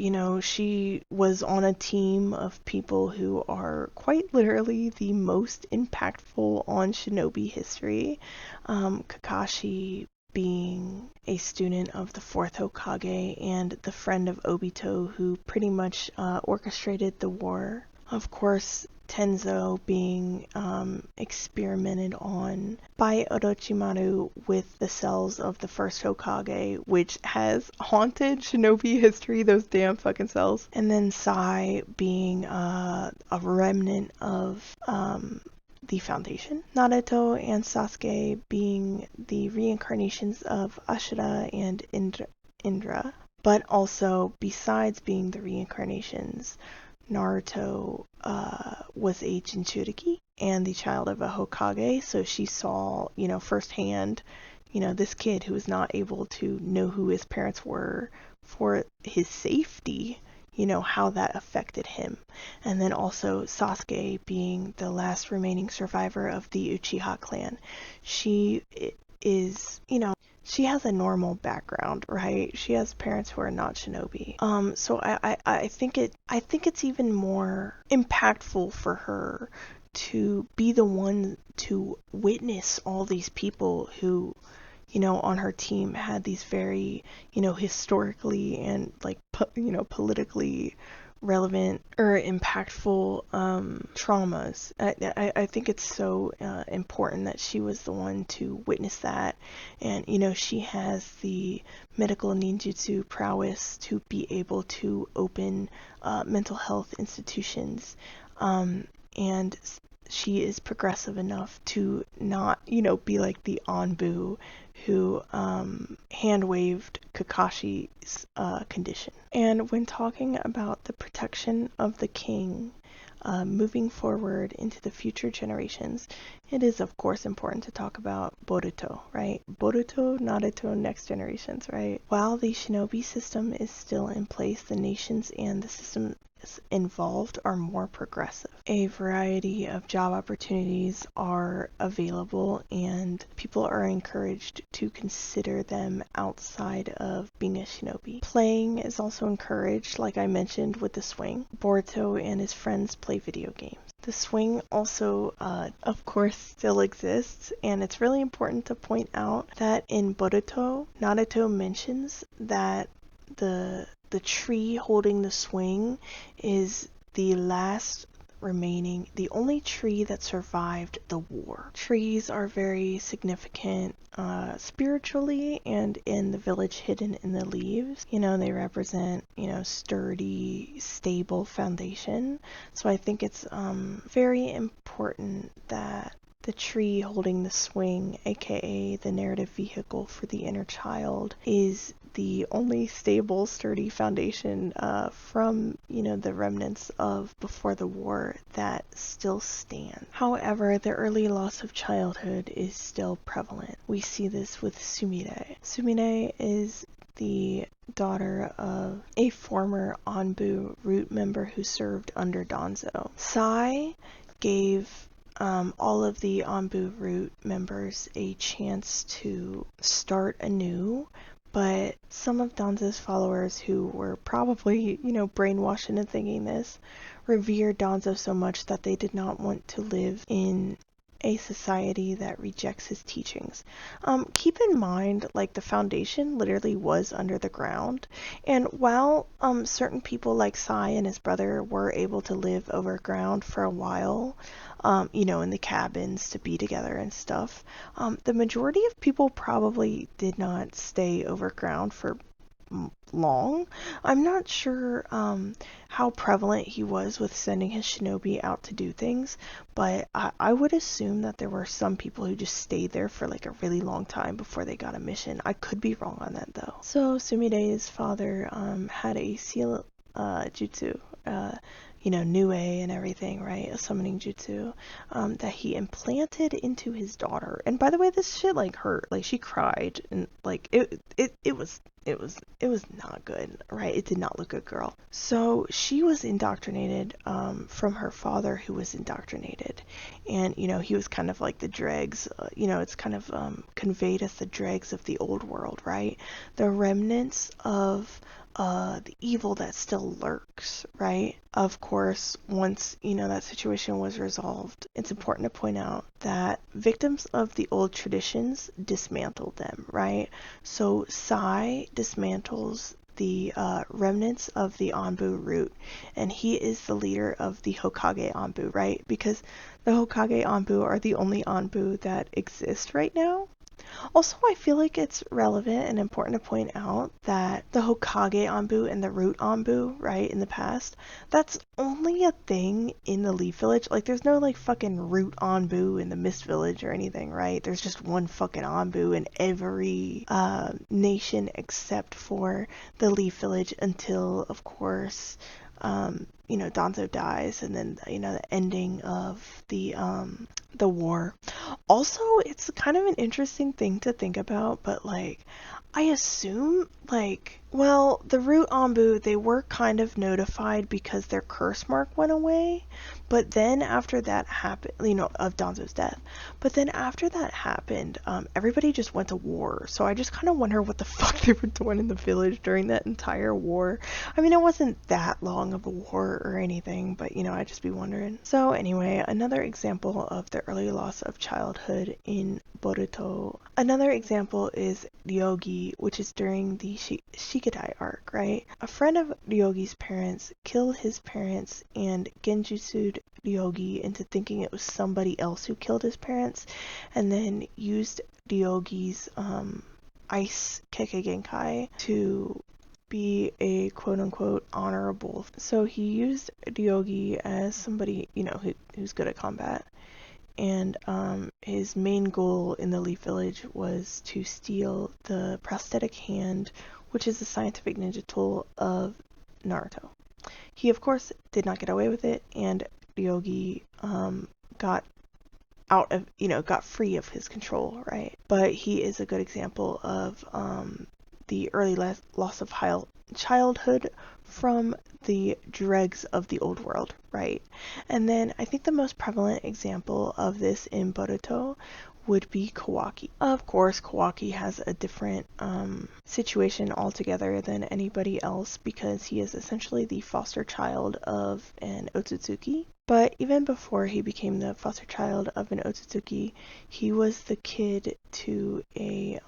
she was on a team of people who are quite literally the most impactful on shinobi history. Kakashi being a student of the fourth Hokage and the friend of Obito who pretty much orchestrated the war. Of course, Tenzo being experimented on by Orochimaru with the cells of the first Hokage, which has haunted shinobi history, those damn fucking cells. And then Sai being a remnant of the Foundation. Naruto and Sasuke being the reincarnations of Ashura and Indra. But also, besides being the reincarnations, Naruto was a Jinchuriki and the child of a Hokage, so she saw, firsthand, this kid who was not able to know who his parents were for his safety, how that affected him. And then also Sasuke being the last remaining survivor of the Uchiha clan. She is, she has a normal background, right? She has parents who are not shinobi. So I think it's even more impactful for her to be the one to witness all these people who, on her team had these very, historically and politically relevant or impactful traumas. I think it's so important that she was the one to witness that, and she has the medical ninjutsu prowess to be able to open mental health institutions, and she is progressive enough to not, be like the Anbu who hand-waved Kakashi's condition. And when talking about the protection of the king, moving forward into the future generations, it is of course important to talk about Boruto, right? Boruto, Naruto, next generations, right? While the shinobi system is still in place, the nations and the systems involved are more progressive. A variety of job opportunities are available and people are encouraged to consider them outside of being a shinobi. Playing is also encouraged, like I mentioned with the swing. Boruto and his friends play video games. The swing also, of course, still exists, and it's really important to point out that in Boruto, Naruto mentions that the tree holding the swing is the only tree that survived the war. Trees are very significant spiritually and in the village hidden in the leaves. They represent, sturdy, stable foundation. So I think it's very important that the tree holding the swing, aka the narrative vehicle for the inner child, is the only stable, sturdy foundation from, the remnants of before the war that still stand. However, the early loss of childhood is still prevalent. We see this with Sumire. Sumire is the daughter of a former Anbu root member who served under Danzo. Sai gave all of the Anbu root members a chance to start anew, but some of Danzo's followers who were probably, brainwashed into thinking this, revered Danzo so much that they did not want to live in a society that rejects his teachings. Keep in mind, the foundation literally was under the ground, and while certain people like Sai and his brother were able to live overground for a while, in the cabins to be together and stuff, the majority of people probably did not stay overground for long. I'm not sure how prevalent he was with sending his shinobi out to do things, but I would assume that there were some people who just stayed there for like a really long time before they got a mission. I could be wrong on that though. So Sumide's father had a seal jutsu, Nue and everything, right? A summoning jutsu that he implanted into his daughter. And by the way, this shit like hurt. Like she cried and like it was not good, right? It did not look good, girl. So she was indoctrinated from her father, who was indoctrinated, and he was kind of like the dregs. It's kind of conveyed as the dregs of the old world, right? The remnants of the evil that still lurks, right? Of course, once, that situation was resolved, it's important to point out that victims of the old traditions dismantled them, right? So Sai dismantles the remnants of the Anbu root, and he is the leader of the Hokage Anbu, right? Because the Hokage Anbu are the only Anbu that exist right now. Also, I feel like it's relevant and important to point out that the Hokage Anbu and the Root Anbu, right, in the past, that's only a thing in the Leaf Village. Like, there's no, like, fucking Root Anbu in the Mist Village or anything, right? There's just one fucking Anbu in every nation except for the Leaf Village until, of course, Danzo dies, and then, the ending of the war. Also, it's kind of an interesting thing to think about, but like, I assume, like, well, the Root Anbu, they were kind of notified because their curse mark went away, but then after that happened, of Danzo's death, but then after that happened, everybody just went to war, so I just kind of wonder what the fuck they were doing in the village during that entire war. I mean, it wasn't that long of a war or anything, but, I'd just be wondering. So anyway, another example of the early loss of childhood in Boruto. Another example is Ryogi, which is during the Shikitai arc, right? A friend of Ryogi's parents killed his parents and genjutsu'd Ryogi into thinking it was somebody else who killed his parents, and then used Ryogi's ice Kekkei Genkai to be a quote-unquote honorable. So he used Ryogi as somebody, who's good at combat. And his main goal in the Leaf Village was to steal the prosthetic hand, which is the scientific ninja tool of Naruto. He, of course, did not get away with it, and Ryogi got out of, got free of his control, right? But he is a good example of the early loss of childhood from the dregs of the old world, right? And then I think the most prevalent example of this in Boruto would be Kawaki. Of course, Kawaki has a different situation altogether than anybody else because he is essentially the foster child of an Otsutsuki. But even before he became the foster child of an Otsutsuki, he was the kid to an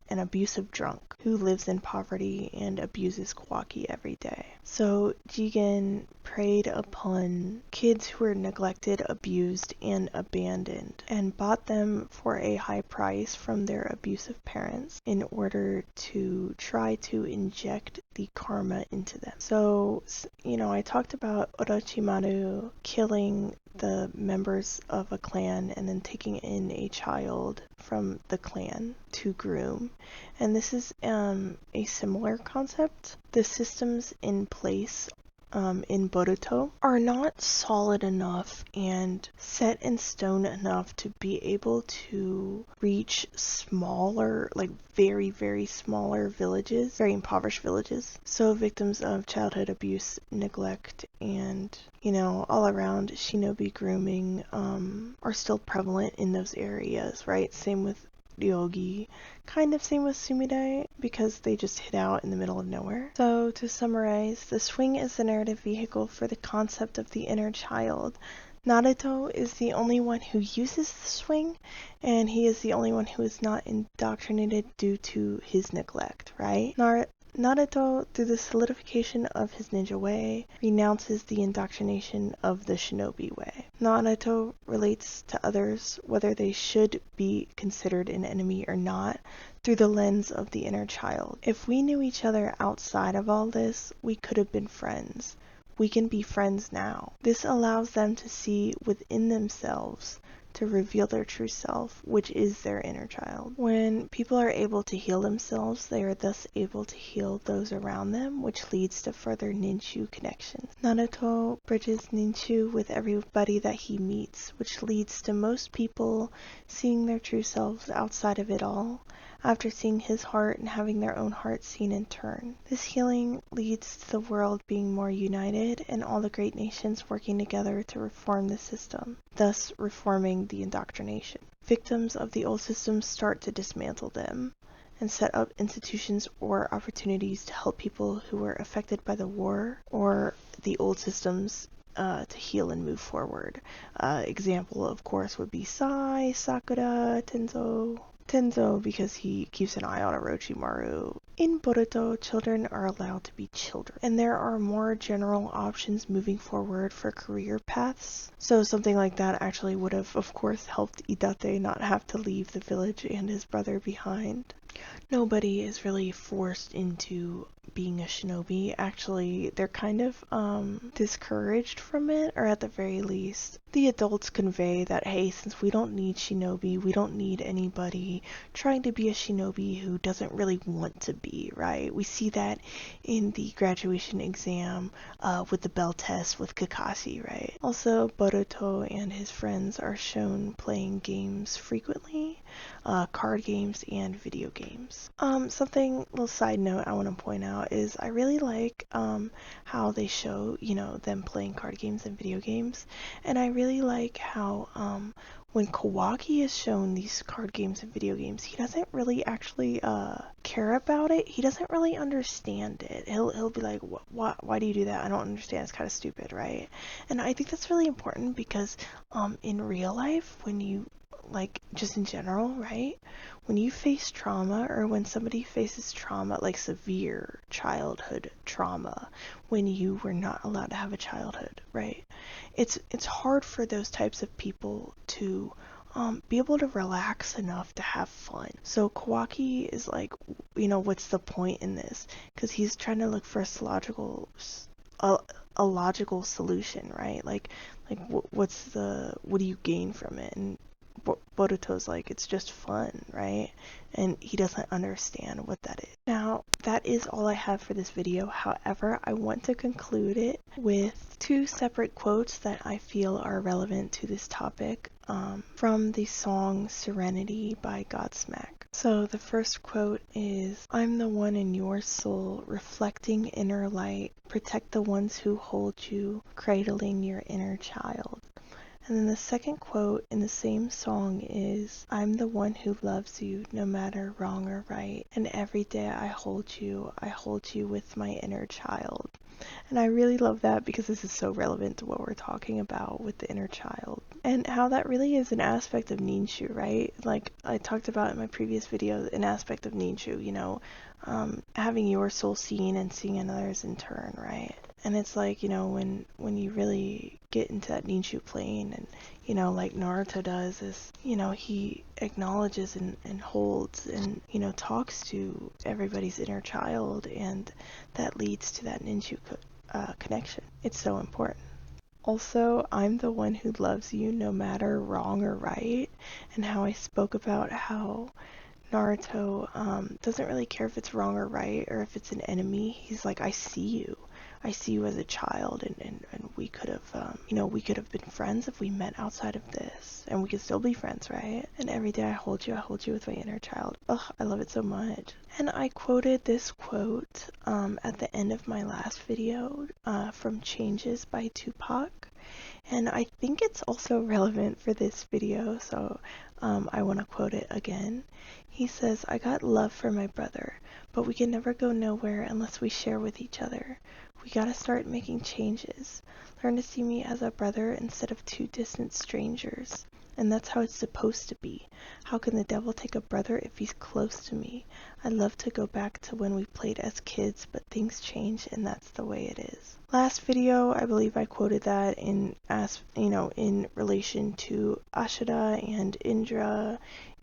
abusive drunk who lives in poverty and abuses Kawaki every day. So Jigen preyed upon kids who were neglected, abused, and abandoned, and bought them for a high price from their abusive parents in order to try to inject the karma into them. So, I talked about Orochimaru killing the members of a clan and then taking in a child from the clan to groom. And this is a similar concept. The systems in place in Boruto are not solid enough and set in stone enough to be able to reach smaller, like very, very smaller villages, very impoverished villages. So victims of childhood abuse, neglect, and all around shinobi grooming are still prevalent in those areas, right? Same with Ryogi, kind of same with Sumide, because they just hid out in the middle of nowhere. So to summarize, the swing is the narrative vehicle for the concept of the inner child. Naruto is the only one who uses the swing, and he is the only one who is not indoctrinated due to his neglect, right? Naruto, through the solidification of his ninja way, renounces the indoctrination of the shinobi way. Naruto relates to others, whether they should be considered an enemy or not, through the lens of the inner child. If we knew each other outside of all this, we could have been friends. We can be friends now. This allows them to see within themselves, to reveal their true self, which is their inner child. When people are able to heal themselves, they are thus able to heal those around them, which leads to further ninshu connections. Naruto bridges ninshu with everybody that he meets, which leads to most people seeing their true selves outside of it all, after seeing his heart and having their own heart seen in turn. This healing leads to the world being more united and all the great nations working together to reform the system, thus reforming the indoctrination. Victims of the old systems start to dismantle them and set up institutions or opportunities to help people who were affected by the war or the old systems to heal and move forward. Example, of course, would be Sai, Sakura, Tenzo, because he keeps an eye on Orochimaru. In Boruto, children are allowed to be children, and there are more general options moving forward for career paths. So something like that actually would have, of course, helped Idate not have to leave the village and his brother behind. Nobody is really forced into being a shinobi. Actually, they're kind of discouraged from it, or at the very least, the adults convey that, hey, since we don't need shinobi, we don't need anybody trying to be a shinobi who doesn't really want to be, right? We see that in the graduation exam with the bell test with Kakashi, right? Also, Boruto and his friends are shown playing games frequently, card games and video games. Something, little side note I want to point out is I really like how they show, them playing card games and video games, and I really like how when Kawaki is shown these card games and video games, he doesn't really actually care about it. He doesn't really understand it. He'll be like, why do you do that? I don't understand. It's kind of stupid, right? And I think that's really important because in real life, when you just in general, right? When you face trauma or when somebody faces trauma, like severe childhood trauma, when you were not allowed to have a childhood, right? It's hard for those types of people to be able to relax enough to have fun. So Kawaki is like, what's the point in this? Because he's trying to look for a logical solution, right? What do you gain from it? And Boruto's like, it's just fun, right? And he doesn't understand what that is. Now, that is all I have for this video. However, I want to conclude it with two separate quotes that I feel are relevant to this topic from the song Serenity by Godsmack. So the first quote is, I'm the one in your soul, reflecting inner light, protect the ones who hold you, cradling your inner child. And then the second quote in the same song is, I'm the one who loves you, no matter wrong or right. And every day I hold you with my inner child. And I really love that because this is so relevant to what we're talking about with the inner child. And how that really is an aspect of ninshu, right? Like I talked about in my previous video, an aspect of ninshu, having your soul seen and seeing another's in turn, right? And it's like, when you really get into that ninshu plane and, like Naruto does is, he acknowledges and holds and, talks to everybody's inner child, and that leads to that ninshu connection. It's so important. Also, I'm the one who loves you no matter wrong or right, and how I spoke about how Naruto doesn't really care if it's wrong or right or if it's an enemy. He's like, I see you. I see you as a child, and we could have, we could have been friends if we met outside of this, and we could still be friends, right? And every day I hold you with my inner child. Ugh, I love it so much. And I quoted this quote at the end of my last video from Changes by Tupac. And I think it's also relevant for this video, so I want to quote it again. He says, I got love for my brother, but we can never go nowhere unless we share with each other. We gotta start making changes. Learn to see me as a brother instead of two distant strangers. and that's how it's supposed to be. How can the devil take a brother if he's close to me? I'd love to go back to when we played as kids, but things change and that's the way it is. Last video, I believe I quoted that in relation to Ashura and Indra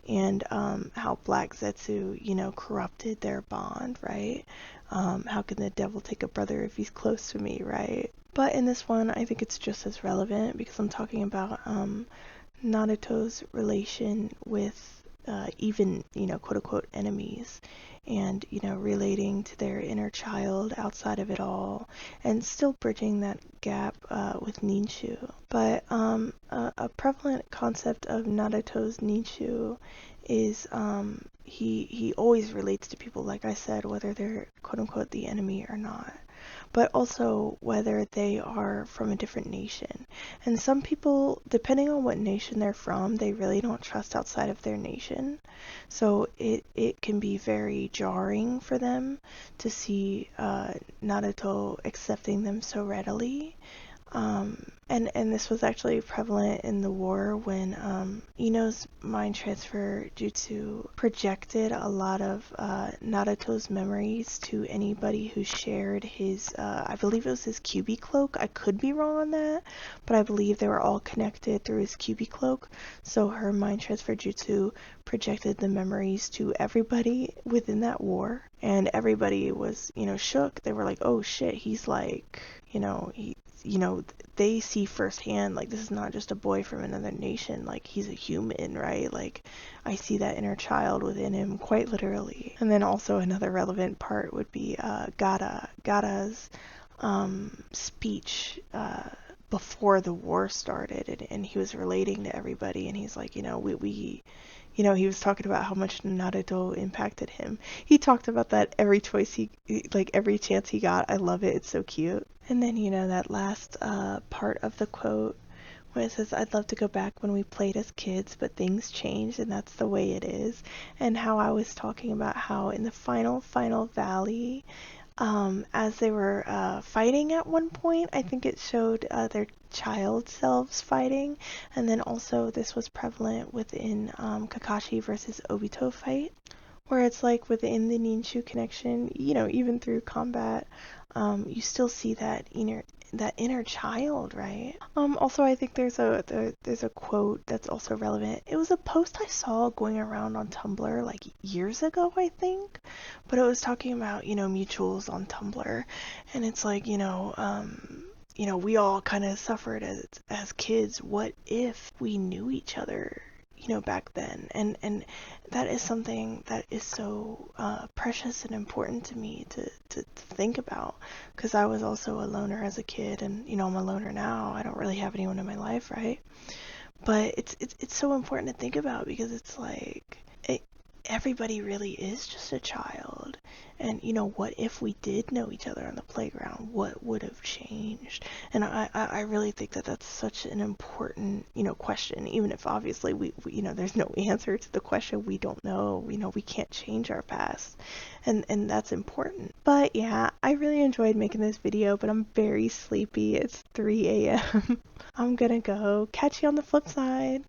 and how Black Zetsu, corrupted their bond, right? How can the devil take a brother if he's close to me, right? But in this one, I think it's just as relevant because I'm talking about Naruto's relation with even, quote unquote enemies and, relating to their inner child outside of it all and still bridging that gap with Ninshu. But a prevalent concept of Naruto's Ninshu is he always relates to people, like I said, whether they're quote unquote the enemy or not, but also whether they are from a different nation. And some people, depending on what nation they're from, they really don't trust outside of their nation. So it can be very jarring for them to see Naruto accepting them so readily. And this was actually prevalent in the war when Ino's mind transfer jutsu projected a lot of Naruto's memories to anybody who shared his, I believe it was his Kyuubi cloak. I could be wrong on that, but I believe they were all connected through his Kyuubi cloak. So her mind transfer jutsu projected the memories to everybody within that war, and everybody was, shook. They were like, oh shit, he's like, they see firsthand, like, this is not just a boy from another nation, like, he's a human, right? Like, I see that inner child within him, quite literally. And then also another relevant part would be Gata's speech before the war started, and he was relating to everybody, and he's like, he was talking about how much Naruto impacted him. He talked about that every every chance he got. I love it. It's so cute. And then, that last part of the quote where it says, I'd love to go back when we played as kids, but things changed and that's the way it is. And how I was talking about how in the final valley, as they were fighting at one point, I think it showed their child selves fighting, and then also this was prevalent within Kakashi versus Obito fight, where it's like within the Ninshu connection, even through combat, you still see that inner child, right? Also, I think there's a quote that's also relevant. It was a post I saw going around on Tumblr like years ago, I think, but it was talking about, mutuals on Tumblr, and it's like, we all kind of suffered as kids. What if we knew each other, back then? And that is something that is so precious and important to me to think about, because I was also a loner as a kid, and I'm a loner now. I don't really have anyone in my life, right? But it's so important to think about, because it's like everybody really is just a child. And what if we did know each other on the playground? What would have changed? And I really think that that's such an important question, even if obviously we there's no answer to the question. We don't know. We can't change our past, and that's important. But yeah, I really enjoyed making this video, but I'm very sleepy. It's 3 a.m. I'm gonna go. Catch you on the flip side.